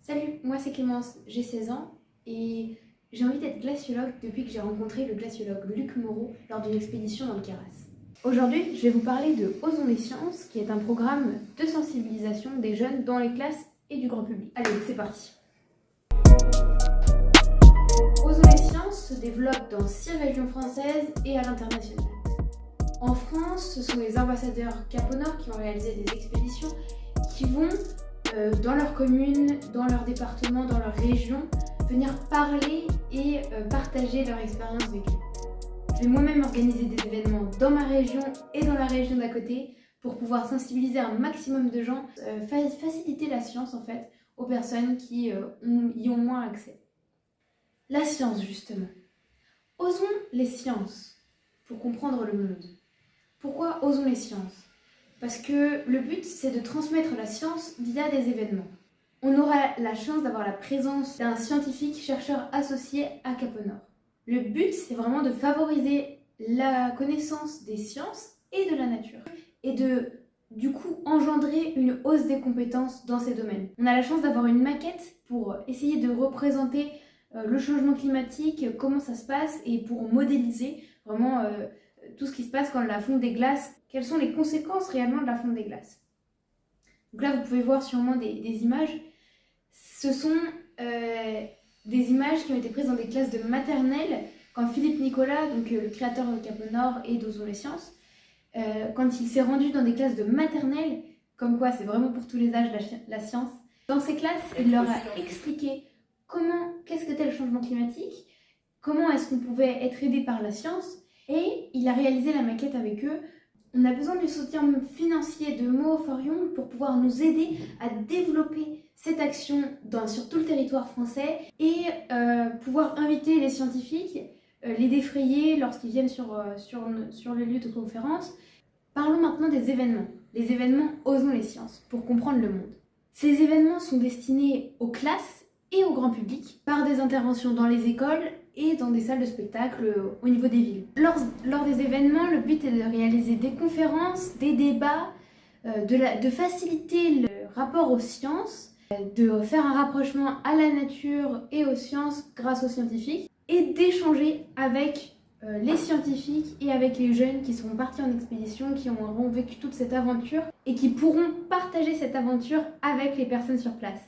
Salut, moi c'est Clémence, j'ai 16 ans et j'ai envie d'être glaciologue depuis que j'ai rencontré le glaciologue Luc Moreau lors d'une expédition dans le Queyras. Aujourd'hui, je vais vous parler de Osons les sciences, qui est un programme de sensibilisation des jeunes dans les classes et du grand public. Allez, c'est parti. Osons les sciences se développe dans 6 régions françaises et à l'international. En France, ce sont les ambassadeurs Cap au Nord qui ont réalisé des expéditions qui vont dans leur commune, dans leur département, dans leur région, venir parler et partager leur expérience vécue. Je vais moi-même organiser des événements dans ma région et dans la région d'à côté pour pouvoir sensibiliser un maximum de gens, faciliter la science en fait aux personnes qui y ont moins accès. La science justement. Osons les sciences pour comprendre le monde. Pourquoi osons les sciences ? Parce que le but, c'est de transmettre la science via des événements. On aura la chance d'avoir la présence d'un scientifique chercheur associé à Cap au Nord. Le but, c'est vraiment de favoriser la connaissance des sciences et de la nature. Et de, du coup, engendrer une hausse des compétences dans ces domaines. On a la chance d'avoir une maquette pour essayer de représenter le changement climatique, comment ça se passe, et pour modéliser vraiment tout ce qui se passe quand la fonte des glaces, quelles sont les conséquences réellement de la fonte des glaces. Donc là, vous pouvez voir sûrement des images. Ce sont des images qui ont été prises dans des classes de maternelle quand Philippe Nicolas, donc le créateur de Cap au Nord et d'Osons les sciences, quand il s'est rendu dans des classes de maternelle, comme quoi c'est vraiment pour tous les âges la science. Dans ces classes, il leur a expliqué qu'est-ce que c'était le changement climatique, comment est-ce qu'on pouvait être aidé par la science, et il a réalisé la maquette avec eux. On a besoin du soutien financier de Mo Forion pour pouvoir nous aider à développer cette action sur tout le territoire français et pouvoir inviter les scientifiques, les défrayer lorsqu'ils viennent sur le lieu de conférence. Parlons maintenant des événements. Les événements Osons les sciences pour comprendre le monde. Ces événements sont destinés aux classes et au grand public par des interventions dans les écoles et dans des salles de spectacle au niveau des villes. Lors des événements, le but est de réaliser des conférences, des débats, de faciliter le rapport aux sciences, de faire un rapprochement à la nature et aux sciences grâce aux scientifiques, et d'échanger avec les scientifiques et avec les jeunes qui seront partis en expédition, qui auront vécu toute cette aventure et qui pourront partager cette aventure avec les personnes sur place.